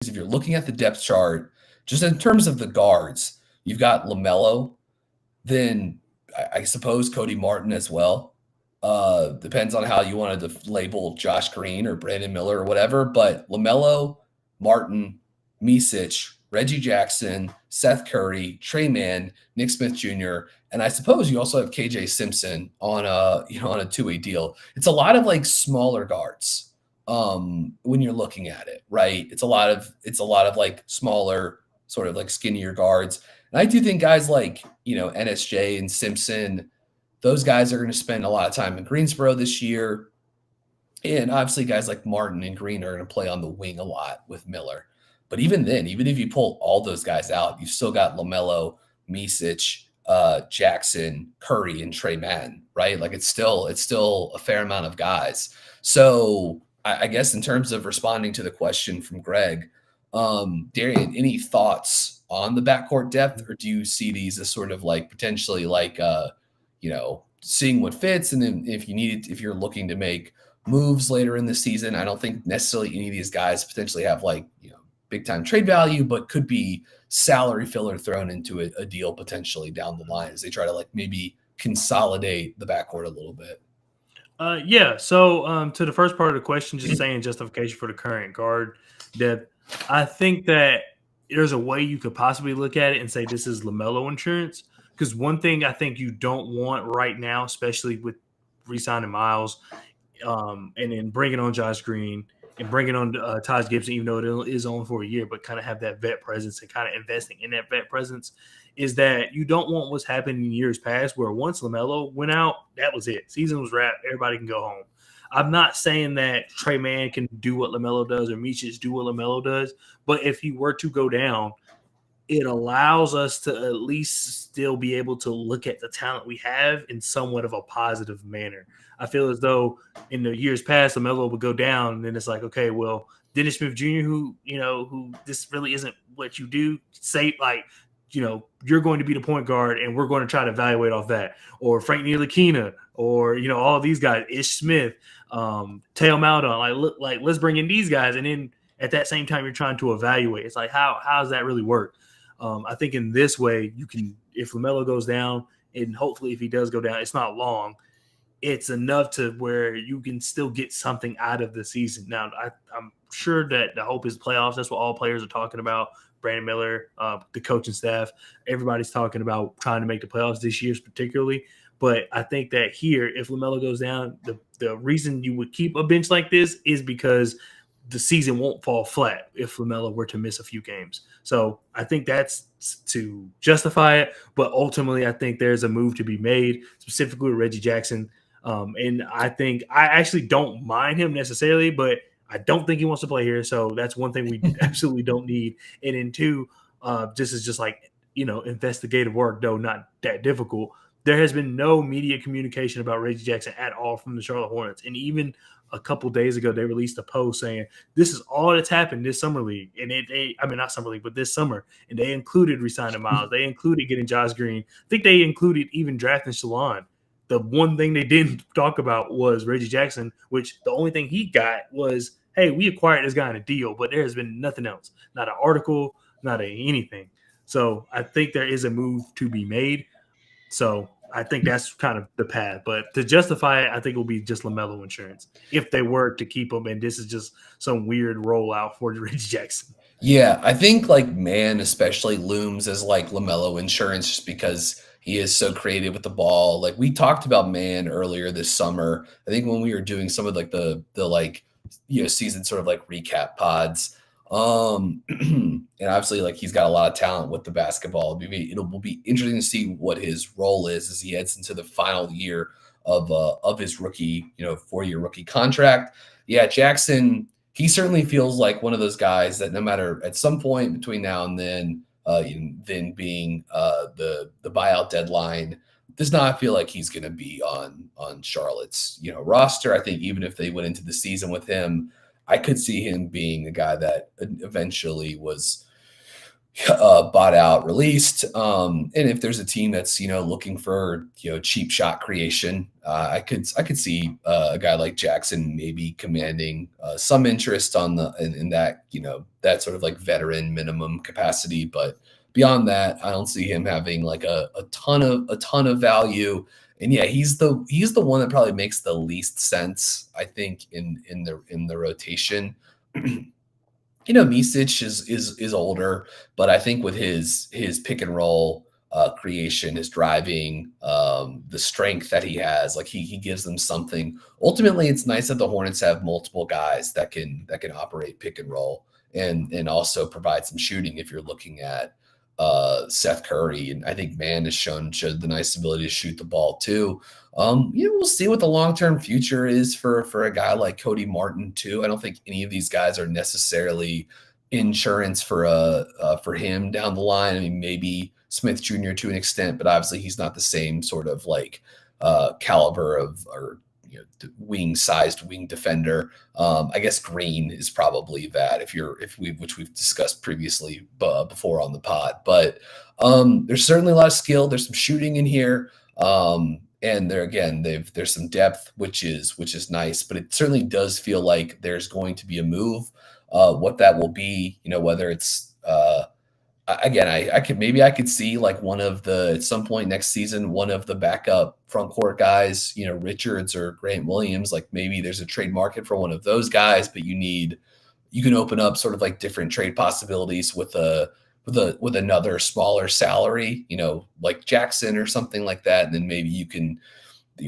if you're looking at the depth chart, just in terms of the guards, you've got LaMelo, then I suppose Cody Martin as well. Depends on how you wanted to label Josh Green or Brandon Miller or whatever. But LaMelo, Martin, Misic, Reggie Jackson, Seth Curry, Trey Mann, Nick Smith Jr., and I suppose you also have KJ Simpson on a two-way deal. It's a lot of like smaller guards when you're looking at it, right? It's a lot of like smaller, sort of like skinnier guards. And I do think guys like, NSJ and Simpson, those guys are going to spend a lot of time in Greensboro this year. And obviously, guys like Martin and Green are going to play on the wing a lot with Miller. But even then, even if you pull all those guys out, you've still got LaMelo, Misic, Jackson, Curry, and Trey Mann, right? Like it's still a fair amount of guys. So I guess in terms of responding to the question from Greg, Darian, any thoughts on the backcourt depth, or do you see these as sort of like potentially like seeing what fits, and then if you're looking to make moves later in the season? I don't think necessarily any of these guys potentially have like big time trade value, but could be salary filler thrown into a deal potentially down the line as they try to like maybe consolidate the backcourt a little bit. Yeah. So to the first part of the question, just saying justification for the current guard depth, I think that there's a way you could possibly look at it and say this is LaMelo insurance. Because one thing I think you don't want right now, especially with re-signing Miles, and then bringing on Josh Green and bringing on Taj Gibson, even though it is only for a year, but kind of have that vet presence and kind of investing in that vet presence, is that you don't want what's happened in years past where once LaMelo went out, that was it. Season was wrapped. Everybody can go home. I'm not saying that Trey Mann can do what LaMelo does or Micic do what LaMelo does, but if he were to go down, it allows us to at least still be able to look at the talent we have in somewhat of a positive manner. I feel as though in the years past, LaMelo would go down, and then it's like, okay, well, Dennis Smith Jr., who this really isn't what you do, say like, you're going to be the point guard, and we're going to try to evaluate off that. Or Frank Ntilikina, or all of these guys, Ish Smith, Teo Maldon, like let's bring in these guys, and then at that same time you're trying to evaluate. It's like how does that really work? I think in this way you can, if LaMelo goes down, and hopefully if he does go down, it's not long. It's enough to where you can still get something out of the season. Now, I'm sure that the hope is playoffs. That's what all players are talking about. Brandon Miller, the coaching staff, everybody's talking about trying to make the playoffs this year particularly. But I think that here, if LaMelo goes down, the reason you would keep a bench like this is because the season won't fall flat if LaMelo were to miss a few games. So I think that's to justify it. But ultimately, I think there's a move to be made, specifically with Reggie Jackson. And I think I actually don't mind him necessarily, but I don't think he wants to play here. So that's one thing we absolutely don't need. And then two, this is just like, investigative work, though not that difficult. There has been no media communication about Reggie Jackson at all from the Charlotte Hornets. And even a couple days ago, they released a post saying this is all that's happened this summer league. And not summer league, but this summer. And they included re-signing Miles. They included getting Josh Green. I think they included even drafting Shalon. The one thing they didn't talk about was Reggie Jackson, which the only thing he got was, hey, we acquired this guy in a deal, but there has been nothing else. Not an article, not anything. So I think there is a move to be made. So I think that's kind of the path. But to justify it, I think it will be just LaMelo insurance if they were to keep him. And this is just some weird rollout for Reggie Jackson. Yeah, I think like Mann especially looms as like LaMelo insurance just because he is so creative with the ball. Like we talked about Mann earlier this summer. I think when we were doing some of like the like season sort of like recap pods. And obviously like he's got a lot of talent with the basketball. It will be interesting to see what his role is as he heads into the final year of his rookie, 4-year rookie contract. Yeah, Jackson, he certainly feels like one of those guys that no matter at some point between now and then being the buyout deadline, does not feel like he's going to be on Charlotte's roster. I think even if they went into the season with him, I could see him being a guy that eventually was bought out, released. And if there's a team that's looking for cheap shot creation, I could see a guy like Jackson maybe commanding some interest on in that that sort of like veteran minimum capacity. But beyond that, I don't see him having like a ton of value. And yeah, he's the one that probably makes the least sense, I think, in the rotation. Misic is older, but I think with his pick and roll creation, his driving, the strength that he has, like he gives them something. Ultimately, it's nice that the Hornets have multiple guys that can operate pick and roll and also provide some shooting if you're looking at Seth Curry. And I think Man has showed the nice ability to shoot the ball too. We'll see what the long-term future is for a guy like Cody Martin too. I don't think any of these guys are necessarily insurance for him down the line. I mean, maybe Smith Jr. to an extent, but obviously he's not the same sort of like caliber of or wing-sized wing defender. I guess Green is probably that which we've discussed previously before on the pod. But there's certainly a lot of skill. There's some shooting in here. And there's some depth, which is nice, but it certainly does feel like there's going to be a move. What that will be, whether it's again, I could see like at some point next season, one of the backup front court guys, Richards or Grant Williams, like maybe there's a trade market for one of those guys, but you can open up sort of like different trade possibilities with another smaller salary, like Jackson or something like that. And then maybe you can,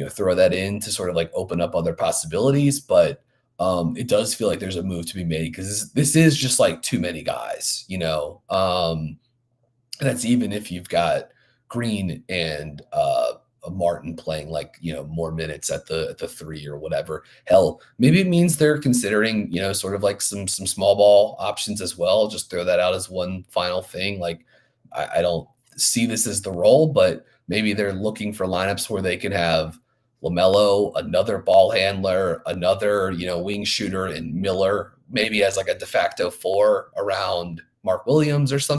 throw that in to sort of like open up other possibilities. But it does feel like there's a move to be made because this is just like too many guys, and that's even if you've got Green and Martin playing like more minutes at the three or whatever. Hell, maybe it means they're considering sort of like some small ball options as well. Just throw that out as one final thing. Like I don't see this as the role, but maybe they're looking for lineups where they can have LaMelo, another ball handler, another wing shooter, and Miller maybe as like a de facto four around Mark Williams or something.